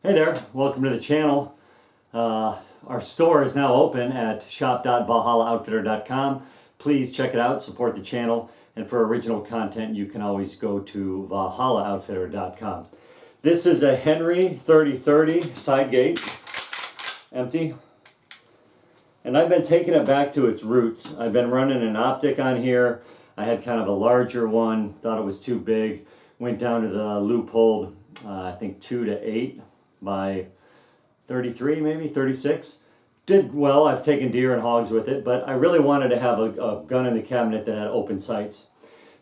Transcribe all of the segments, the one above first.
Hey there, welcome to the channel. Our store is now open at shop.valhallaoutfitter.com. Please check it out, support the channel, and for original content you can always go to valhallaoutfitter.com. This is a Henry 3030 side gate, empty. And I've been taking it back to its roots. I've been running an optic on here. I had kind of a larger one, thought it was too big. Went down to the loophole, I think 2 to 8 by 33, maybe 36. Did well. I've taken deer and hogs with it, but I really wanted to have a gun in the cabinet that had open sights.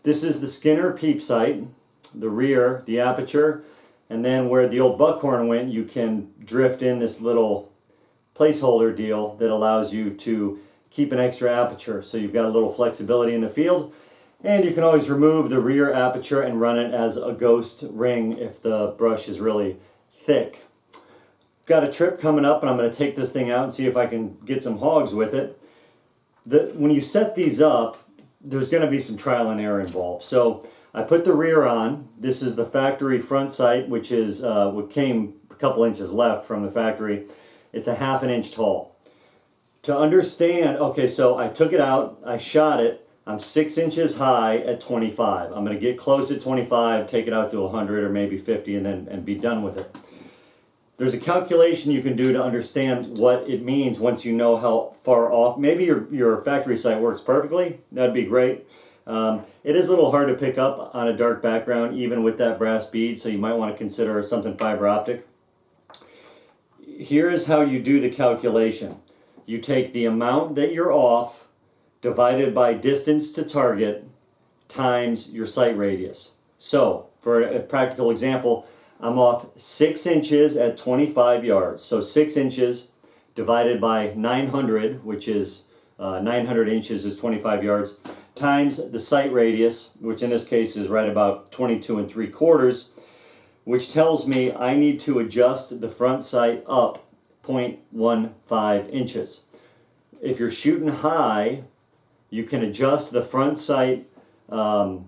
This is the Skinner Peep sight, the rear, the Aperture, and then where the old buckhorn went, you can drift in this little placeholder deal that allows you to keep an extra aperture. So you've got a little flexibility in the field, and you can always remove the rear aperture and run it as a ghost ring if the brush is really thick. Got a trip coming up and I'm going to take this thing out and see if I can get some hogs with it. When you set these up, there's going to be some trial and error involved. So I put the rear on. This is the factory front sight, which is what came a couple inches left from the factory. It's a 1/2 inch tall. To understand, okay, so I took it out, I shot it. I'm 6 inches high at 25. I'm going to get close at 25, take it out to 100 or maybe 50 and be done with it. There's a calculation you can do to understand what it means once you know how far off. Maybe your factory sight works perfectly. That'd be great. It is a little hard to pick up on a dark background, even with that brass bead, so you might want to consider something fiber optic. Here is how you do the calculation. You take the amount that you're off divided by distance to target times your sight radius. So, for a practical example, I'm off 6 inches at 25 yards. So 6 inches divided by 900, which is 900 inches is 25 yards, times the sight radius, which in this case is right about 22 3/4, which tells me I need to adjust the front sight up 0.15 inches. If you're shooting high, you can adjust the front sight up,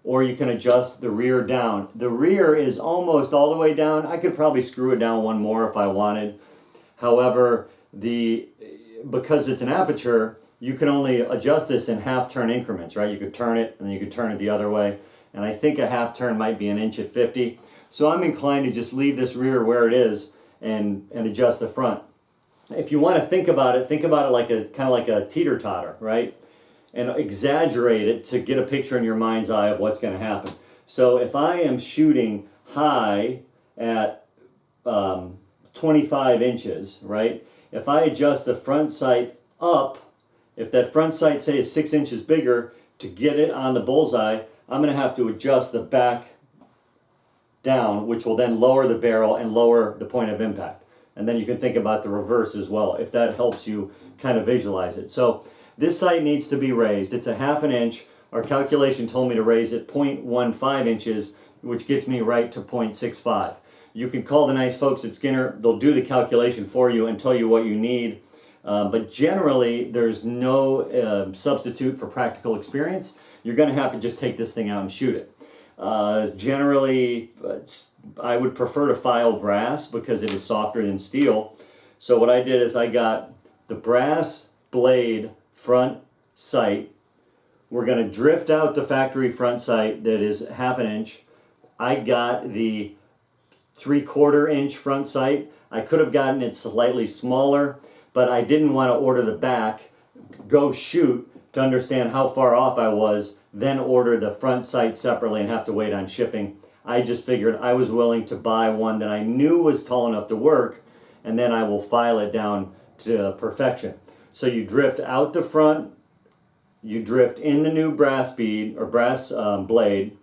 or you can adjust the rear down. The rear is almost all the way down. I could probably screw it down one more if I wanted. However, because it's an aperture, you can only adjust this in half-turn increments, right? You could turn it, and then you could turn it the other way. And I think a half turn might be 1 inch at 50. So I'm inclined to just leave this rear where it is and adjust the front. If you want to think about it like kind of like a teeter-totter, right? And exaggerate it to get a picture in your mind's eye of what's going to happen. So if I am shooting high at 25 inches, right? If I adjust the front sight up, if that front sight, say, is 6 inches bigger, to get it on the bullseye, I'm going to have to adjust the back down, which will then lower the barrel and lower the point of impact. And then you can think about the reverse as well, if that helps you kind of visualize it. So this sight needs to be raised. It's a 1/2 inch. Our calculation told me to raise it 0.15 inches, which gets me right to 0.65. You can call the nice folks at Skinner. They'll do the calculation for you and tell you what you need. But generally, there's no substitute for practical experience. You're going to have to just take this thing out and shoot it. Generally, I would prefer to file brass because it is softer than steel. So what I did is I got the brass blade front sight. We're going to drift out the factory front sight that is 1/2 inch. I got the 3/4 inch front sight. I could have gotten it slightly smaller, but I didn't want to order the back, go shoot to understand how far off I was, then order the front sight separately and have to wait on shipping. I just figured I was willing to buy one that I knew was tall enough to work, and then I will file it down to perfection. So you drift out the front, you drift in the new brass bead or brass blade.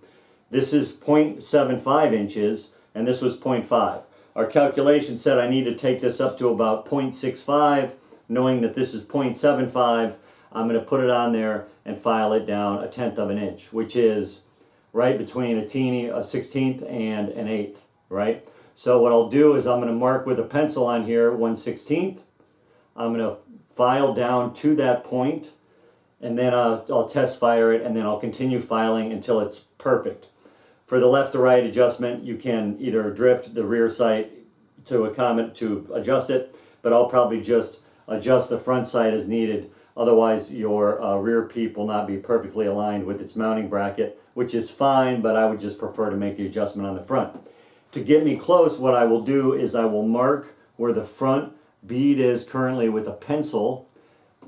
This is 0.75 inches, and this was 0.5. Our calculation said I need to take this up to about 0.65, knowing that this is 0.75. I'm going to put it on there and file it down 1/10 of an inch, which is right between a 16th and an 1/8, right? So what I'll do is I'm going to mark with a pencil on here 1/16. I'm going to file down to that point, and then I'll test fire it, and then I'll continue filing until it's perfect. For the left to right adjustment, you can either drift the rear sight to adjust it, but I'll probably just adjust the front sight as needed. Otherwise, your rear peep will not be perfectly aligned with its mounting bracket, which is fine, but I would just prefer to make the adjustment on the front. To get me close, what I will do is I will mark where the front bead is currently with a pencil,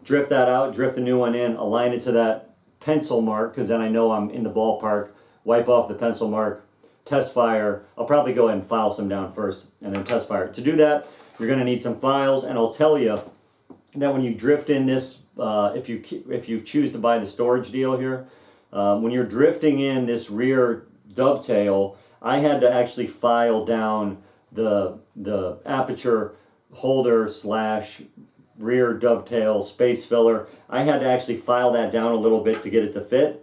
drift that out, drift the new one in, align it to that pencil mark, because then I know I'm in the ballpark, wipe off the pencil mark, test fire. I'll probably go ahead and file some down first and then test fire. To do that, you're going to need some files, and I'll tell you that when you drift in this, if you choose to buy the storage deal here, when you're drifting in this rear dovetail, I had to actually file down the aperture holder / rear dovetail space filler. I had to actually file that down a little bit to get it to fit.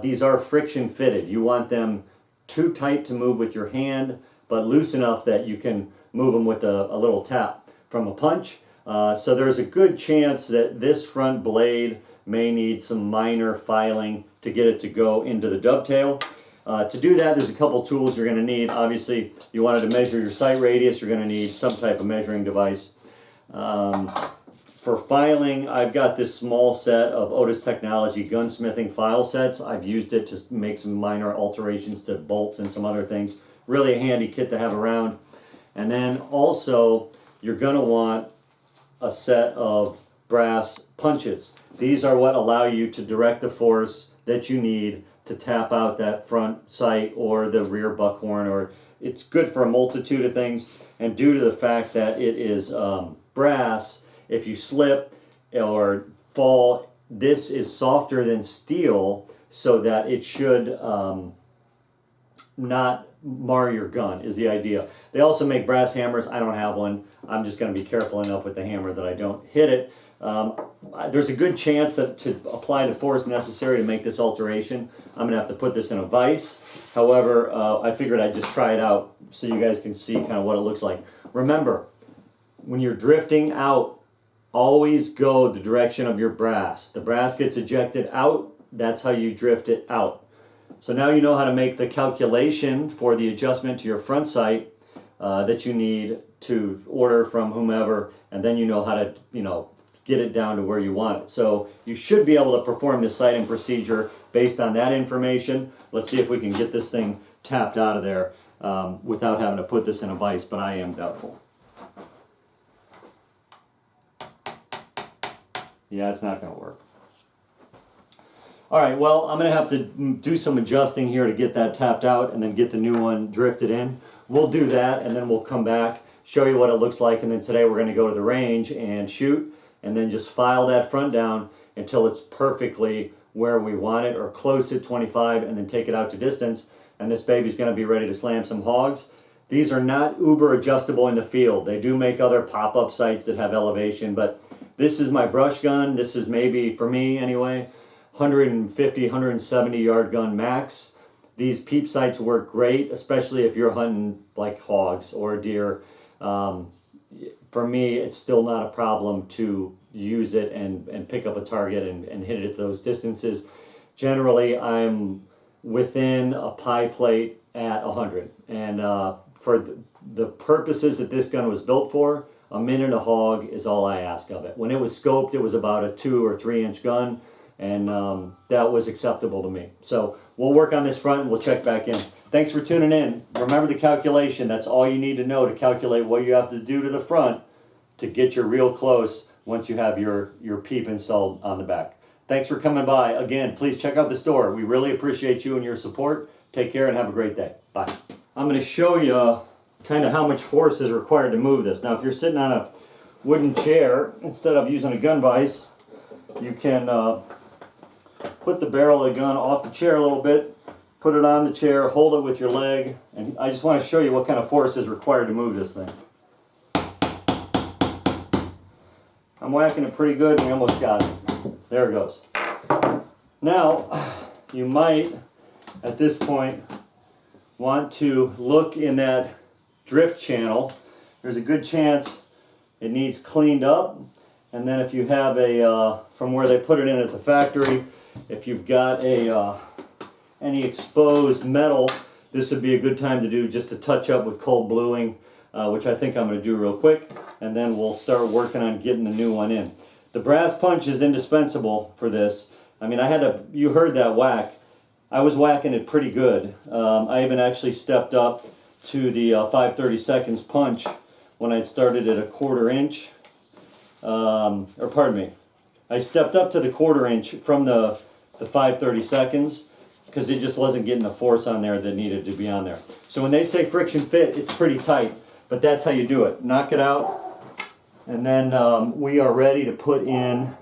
These are friction fitted. You want them too tight to move with your hand, but loose enough that you can move them with a little tap from a punch. So there's a good chance that this front blade may need some minor filing to get it to go into the dovetail. To do that, there's a couple tools you're going to need. Obviously, you wanted to measure your sight radius, you're going to need some type of measuring device. For filing, I've got this small set of Otis Technology gunsmithing file sets. I've used it to make some minor alterations to bolts and some other things. Really a handy kit to have around. And then also, you're going to want a set of brass punches. These are what allow you to direct the force that you need to tap out that front sight or the rear buckhorn, or it's good for a multitude of things. And due to the fact that it is brass, if you slip or fall, this is softer than steel, so that it should not mar your gun, is the idea. They also make brass hammers. I don't have one. I'm just going to be careful enough with the hammer that I don't hit it. There's a good chance that to apply the force necessary to make this alteration, I'm going to have to put this in a vise. However, I figured I'd just try it out so you guys can see kind of what it looks like. Remember, when you're drifting out, always go the direction of your brass. The brass gets ejected out, that's how you drift it out. So now you know how to make the calculation for the adjustment to your front sight that you need to order from whomever, and then you know how to, get it down to where you want it. So you should be able to perform this sighting procedure based on that information. Let's see if we can get this thing tapped out of there without having to put this in a vise, but I am doubtful. Yeah, it's not going to work. All right, well, I'm going to have to do some adjusting here to get that tapped out and then get the new one drifted in. We'll do that, and then we'll come back, show you what it looks like, and then today we're going to go to the range and shoot, and then just file that front down until it's perfectly where we want it, or close at 25, and then take it out to distance, and this baby's going to be ready to slam some hogs. These are not uber adjustable in the field. They do make other pop-up sights that have elevation, but this is my brush gun. This is maybe, for me anyway, 150, 170 yard gun max. These peep sights work great, especially if you're hunting like hogs or deer. For me, it's still not a problem to use it and pick up a target and hit it at those distances. Generally, I'm within a pie plate at 100. And for the purposes that this gun was built for, a minute a hog is all I ask of it. When it was scoped, it was about a 2 or 3 inch gun, and that was acceptable to me. So we'll work on this front and we'll check back in. Thanks for tuning in. Remember the calculation. That's all you need to know to calculate what you have to do to the front to get you real close once you have your peep installed on the back. Thanks for coming by. Again, please check out the store. We really appreciate you and your support. Take care and have a great day. Bye. I'm going to show you kind of how much force is required to move this. Now, if you're sitting on a wooden chair, instead of using a gun vise, you can put the barrel of the gun off the chair a little bit, put it on the chair, hold it with your leg, and I just want to show you what kind of force is required to move this thing. I'm whacking it pretty good, and we almost got it. There it goes. Now, you might, at this point, want to look in that drift channel. There's a good chance it needs cleaned up, and then if you have a, from where they put it in at the factory, if you've got a any exposed metal, this would be a good time to do just a touch up with cold bluing, which I think I'm going to do real quick, and then we'll start working on getting the new one in. The brass punch is indispensable for this. I mean, you heard that whack. I was whacking it pretty good. I even actually stepped up to the 5/32 punch when I'd started at a 1/4 inch. Or pardon me, I stepped up to the 1/4 inch from the 5/32 because it just wasn't getting the force on there that needed to be on there. So when they say friction fit, it's pretty tight, but that's how you do it. Knock it out, and then we are ready to put in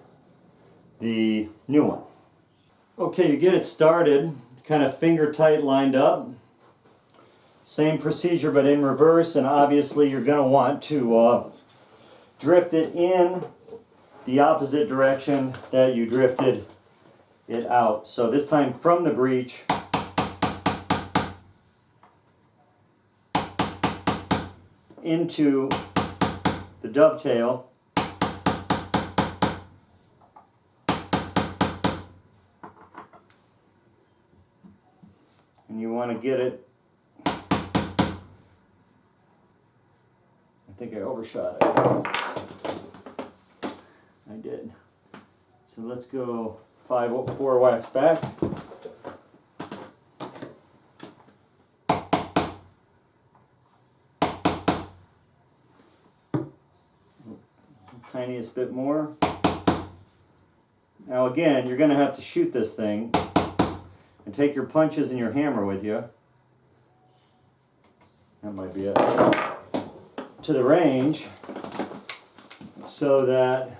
the new one. Okay, you get it started, kind of finger tight lined up. Same procedure but in reverse, and obviously you're going to want to drift it in the opposite direction that you drifted it out. So this time from the breech into the dovetail. And you want to get it, I think I overshot it. I did. So let's go 4 whacks back. Tiniest bit more. Now again, you're going to have to shoot this thing and take your punches and your hammer with you. That might be it. To the range so that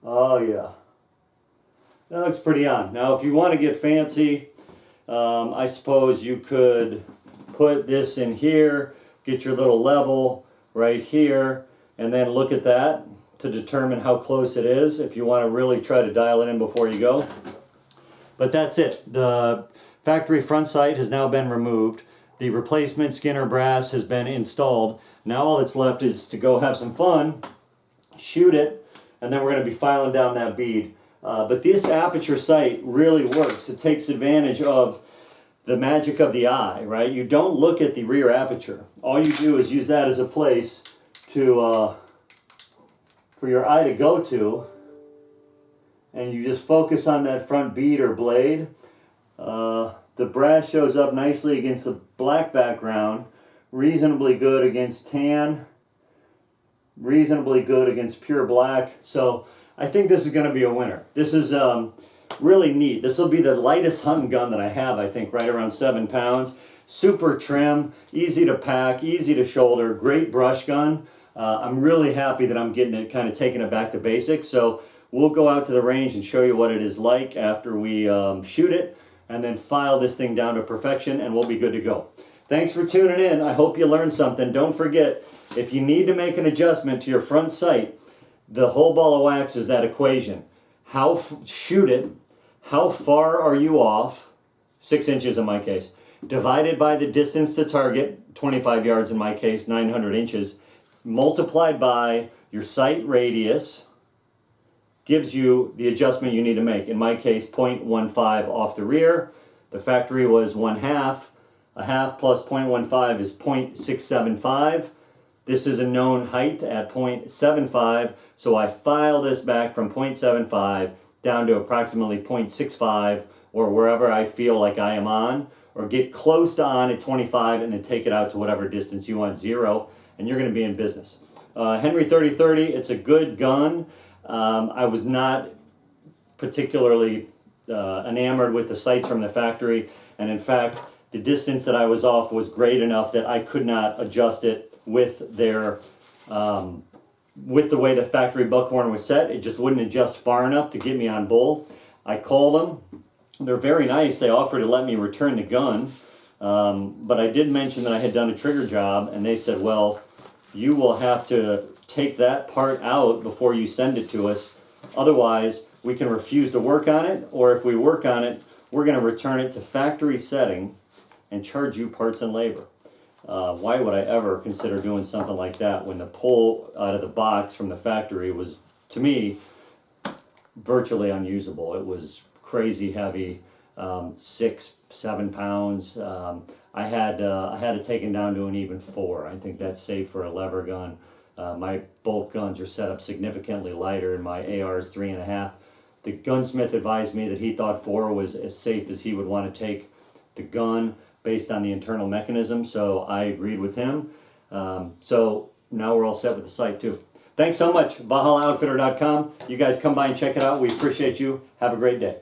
oh yeah, that looks pretty on. Now if you want to get fancy, I suppose you could put this in here, get your little level right here, and then look at that to determine how close it is if you want to really try to dial it in before you go. But that's it. The factory front sight has now been removed. The replacement Skinner brass has been installed. Now all that's left is to go have some fun, shoot it, and then we're going to be filing down that bead. But this Aperture sight really works. It takes advantage of the magic of the eye, right? You don't look at the rear aperture. All you do is use that as a place to for your eye to go to, and you just focus on that front bead or blade. The brass shows up nicely against the black background, reasonably good against tan, reasonably good against pure black. So I think this is going to be a winner. This is really neat. This will be the lightest hunting gun that I have, I think, right around 7 pounds. Super trim, easy to pack, easy to shoulder, great brush gun. I'm really happy that I'm getting it, kind of taking it back to basics. So we'll go out to the range and show you what it is like after we shoot it, and then file this thing down to perfection, and we'll be good to go. Thanks for tuning in. I hope you learned something. Don't forget, if you need to make an adjustment to your front sight, the whole ball of wax is that equation. Shoot it, how far are you off, 6 inches in my case, divided by the distance to target, 25 yards in my case, 900 inches, multiplied by your sight radius, gives you the adjustment you need to make. In my case, 0.15 off the rear. The factory was 1/2. A half plus 0.15 is 0.675. This is a known height at 0.75, so I file this back from 0.75 down to approximately 0.65, or wherever I feel like I am on, or get close to on at 25 and then take it out to whatever distance you want, 0, and you're going to be in business. Henry 3030, it's a good gun. I was not particularly enamored with the sights from the factory, and in fact, the distance that I was off was great enough that I could not adjust it with their with the way the factory buckhorn was set. It just wouldn't adjust far enough to get me on bull. I called them. They're very nice. They offered to let me return the gun, but I did mention that I had done a trigger job, and they said, well, you will have to take that part out before you send it to us. Otherwise, we can refuse to work on it, or if we work on it, we're going to return it to factory setting and charge you parts and labor. Why would I ever consider doing something like that when the pull out of the box from the factory was, to me, virtually unusable? It was crazy heavy, 6-7 pounds. I had it taken down to an even 4. I think that's safe for a lever gun. My bolt guns are set up significantly lighter, and my AR is 3.5. The gunsmith advised me that he thought 4 was as safe as he would want to take the gun based on the internal mechanism, so I agreed with him. So now we're all set with the sight too. Thanks so much, ValhallaOutfitter.com. You guys come by and check it out. We appreciate you. Have a great day.